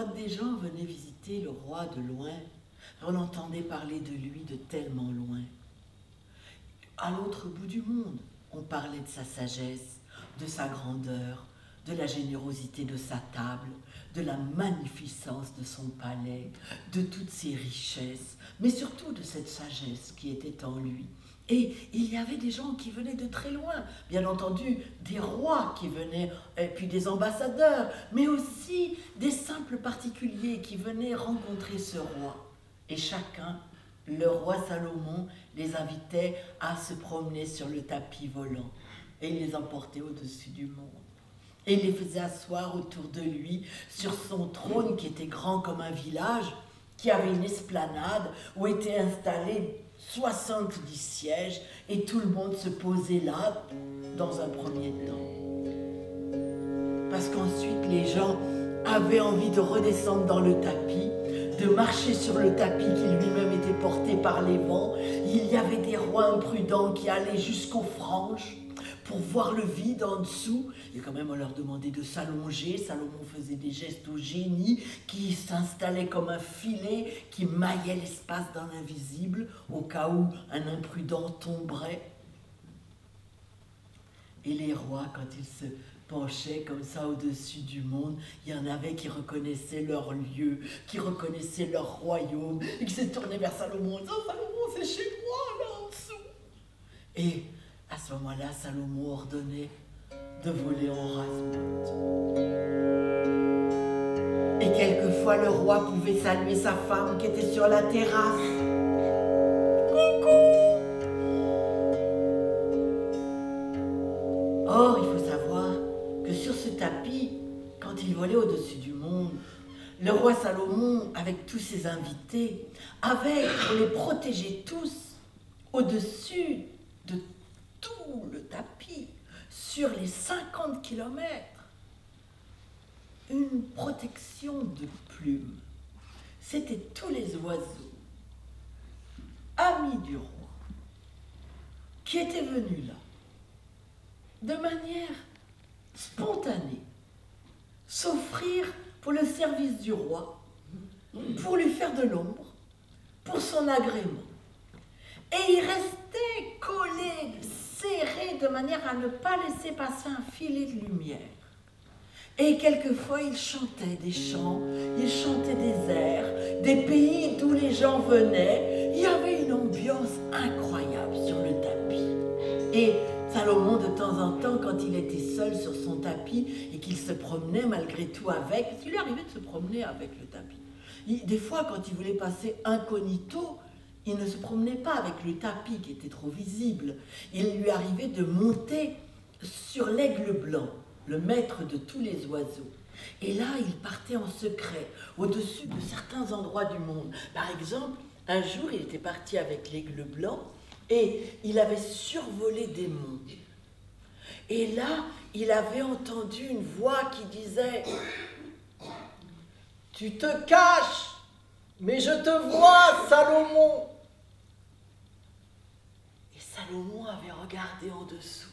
Quand des gens venaient visiter le roi de loin, on entendait parler de lui de tellement loin. À l'autre bout du monde, on parlait de sa sagesse, de sa grandeur, de la générosité de sa table, de la magnificence de son palais, de toutes ses richesses, mais surtout de cette sagesse qui était en lui. Et il y avait des gens qui venaient de très loin, bien entendu des rois qui venaient, et puis des ambassadeurs, mais aussi des simples particuliers qui venaient rencontrer ce roi. Et chacun, le roi Salomon, les invitait à se promener sur le tapis volant. Et il les emportait au-dessus du monde. Et il les faisait asseoir autour de lui sur son trône qui était grand comme un village, qui avait une esplanade où étaient installés 70 sièges et tout le monde se posait là dans un premier temps. Parce qu'ensuite les gens avaient envie de redescendre dans le tapis, de marcher sur le tapis qui lui-même était porté par les vents. Il y avait des rois imprudents qui allaient jusqu'aux franges pour voir le vide en dessous. Et quand même, on leur demandait de s'allonger. Salomon faisait des gestes au génie qui s'installait comme un filet, qui maillait l'espace dans l'invisible au cas où un imprudent tomberait. Et les rois, quand ils se penchaient comme ça au-dessus du monde, il y en avait qui reconnaissaient leur lieu, qui reconnaissaient leur royaume, et qui se tournaient vers Salomon en disant « Salomon, c'est chez moi, là en dessous !» Et à ce moment-là, Salomon ordonnait de voler en rase-botte. Et quelquefois, le roi pouvait saluer sa femme qui était sur la terrasse. Coucou! Or, il faut savoir que sur ce tapis, quand il volait au-dessus du monde, le roi Salomon, avec tous ses invités, avait, pour les protéger tous, au-dessus de tout le tapis, sur les 50 kilomètres, une protection de plumes. C'étaient tous les oiseaux, amis du roi, qui étaient venus là, de manière spontanée, s'offrir pour le service du roi, pour lui faire de l'ombre, pour son agrément. Et ils restaient collés, serrés, de manière à ne pas laisser passer un filet de lumière. Et quelquefois, ils chantaient des chants, ils chantaient des airs, des pays d'où les gens venaient. Il y avait une ambiance incroyable sur le tapis. Et Salomon, de temps en temps, quand il était seul sur son tapis et qu'il se promenait malgré tout avec, parce qu'il lui arrivait de se promener avec le tapis. Des fois, quand il voulait passer incognito, il ne se promenait pas avec le tapis qui était trop visible. Il lui arrivait de monter sur l'aigle blanc, le maître de tous les oiseaux. Et là, il partait en secret, au-dessus de certains endroits du monde. Par exemple, un jour, il était parti avec l'aigle blanc et il avait survolé des monts. Et là, il avait entendu une voix qui disait « Tu te caches, mais je te vois, Salomon !» Et Salomon avait regardé en dessous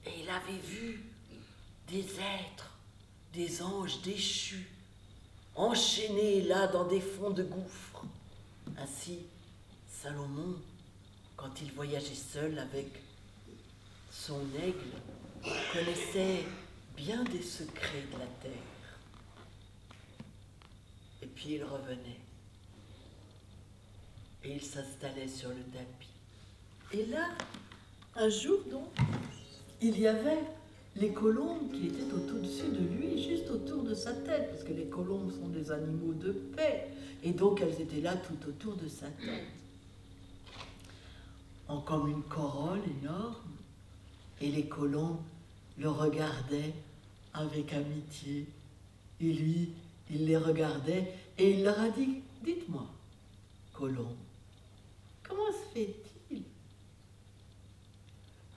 et il avait vu des êtres, des anges déchus, enchaînés là dans des fonds de gouffres. Ainsi, Salomon, quand il voyageait seul avec son aigle, connaissait bien des secrets de la terre. Et puis il revenait. Et il s'installait sur le tapis. Et là, un jour donc, il y avait les colombes qui étaient au-dessus de lui, juste autour de sa tête, parce que les colombes sont des animaux de paix, et donc elles étaient là tout autour de sa tête, comme une corolle énorme, et les colombes le regardaient avec amitié, et lui, il les regardait, et il leur a dit, « Dites-moi, colombes, comment se fait-il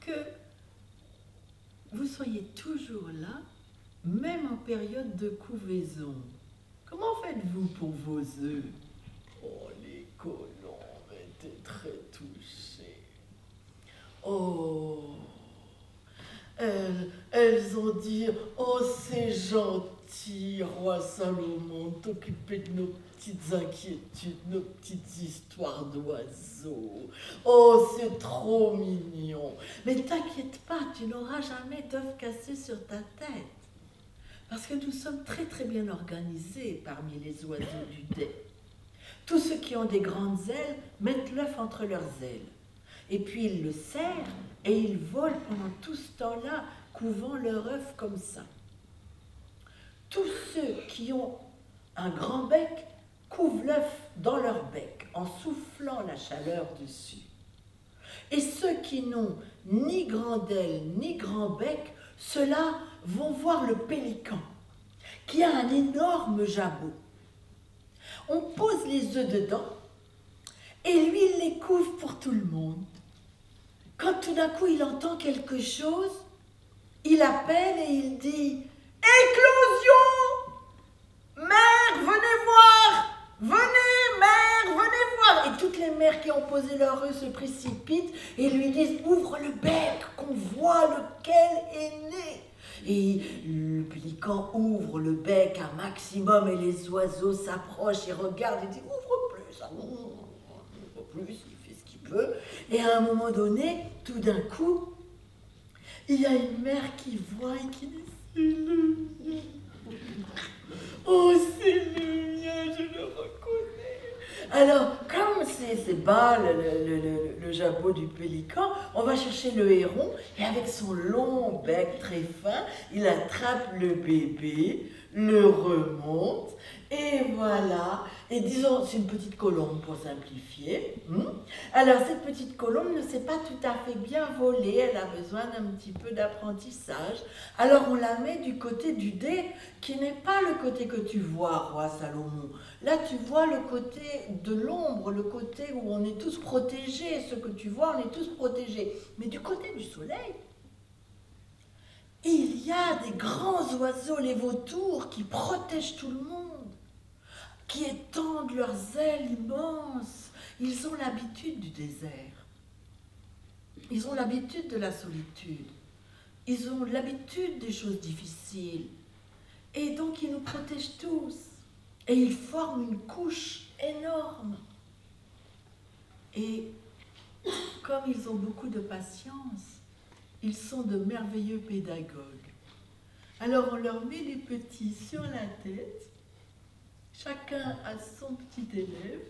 que vous soyez toujours là, même en période de couvaison? Comment faites-vous pour vos œufs? » Oh, les colombes étaient très touchés. Oh, Elles ont dit, oh c'est gentil, roi Salomon, t'occuper de nos petites inquiétudes, nos petites histoires d'oiseaux. Oh c'est trop mignon. Mais t'inquiète pas, tu n'auras jamais d'œuf cassé sur ta tête. Parce que nous sommes très très bien organisés parmi les oiseaux du dais. Tous ceux qui ont des grandes ailes mettent l'œuf entre leurs ailes. Et puis ils le serrent et ils volent pendant tout ce temps-là, couvant leur œuf comme ça. Tous ceux qui ont un grand bec couvrent l'œuf dans leur bec en soufflant la chaleur dessus. Et ceux qui n'ont ni grande aile ni grand bec, ceux-là vont voir le pélican qui a un énorme jabot. On pose les œufs dedans et lui il les couvre pour tout le monde. Quand tout d'un coup il entend quelque chose, il appelle et il dit « Éclosion! Mère, venez voir! Venez, mère, venez voir !» Et toutes les mères qui ont posé leur œuf se précipitent et lui disent « Ouvre le bec, qu'on voit lequel est né !» Et le pélican ouvre le bec un maximum et les oiseaux s'approchent et regardent et disent « Ouvre plus, ah non, ouvre plus !» Et à un moment donné, tout d'un coup, il y a une mère qui voit et qui dit « C'est le mien. Oh, c'est le mien, je le reconnais. » Alors, comme c'est bas le jabot du pélican, on va chercher le héron et avec son long bec très fin, il attrape le bébé, le remonte et voilà. Et disons, c'est une petite colombe pour simplifier. Alors, cette petite colombe ne sait pas tout à fait bien voler, elle a besoin d'un petit peu d'apprentissage. Alors, on la met du côté du dais, qui n'est pas le côté que tu vois, roi Salomon. Là, tu vois le côté de l'ombre, le côté où on est tous protégés. Ce que tu vois, on est tous protégés. Mais du côté du soleil, il y a des grands oiseaux, les vautours, qui protègent tout le monde, qui étendent leurs ailes immenses. Ils ont l'habitude du désert. Ils ont l'habitude de la solitude. Ils ont l'habitude des choses difficiles. Et donc, ils nous protègent tous. Et ils forment une couche énorme. Et comme ils ont beaucoup de patience, ils sont de merveilleux pédagogues. Alors, on leur met les petits sur la tête. Chacun a son petit élève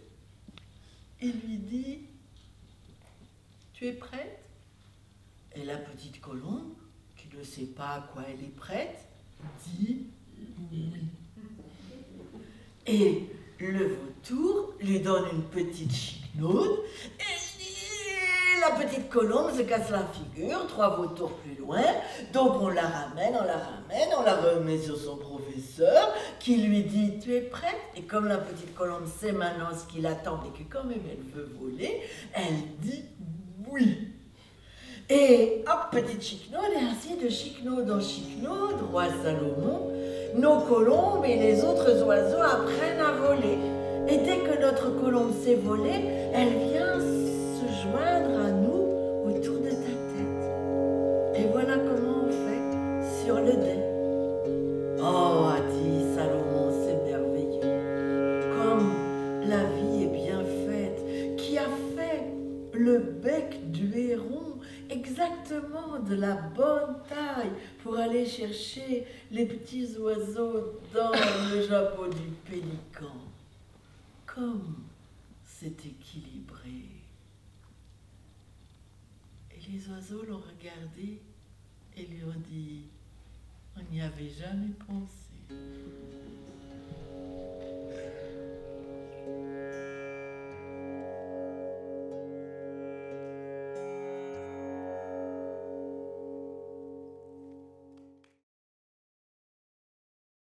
et lui dit « Tu es prête ?» Et la petite colombe, qui ne sait pas à quoi elle est prête, dit « Oui. » Et le vautour lui donne une petite chiquenaude et la petite colombe se casse la figure, 3 vautours plus loin. Donc on la ramène, on la remet sur son professeur qui lui dit « Tu es prête ?» Et comme la petite colombe sait maintenant ce qu'il attend et que quand même elle veut voler, elle dit « Oui ». Et hop, petite chiquenaude, et ainsi de chiquenaude en chiquenaude, roi Salomon, nos colombes et les autres oiseaux apprennent à voler. Et dès que notre colombe sait voler, elle vient se joindre à nous autour de ta tête. Et voilà comment on fait sur le dais. Oh, a dit Salomon, c'est merveilleux. Comme la vie est bien faite, qui a fait le bec du héron exactement de la bonne taille pour aller chercher les petits oiseaux dans le jabot du pélican. Comme c'est équilibré. Et les oiseaux l'ont regardé et lui ont dit « On n'y avait jamais pensé. »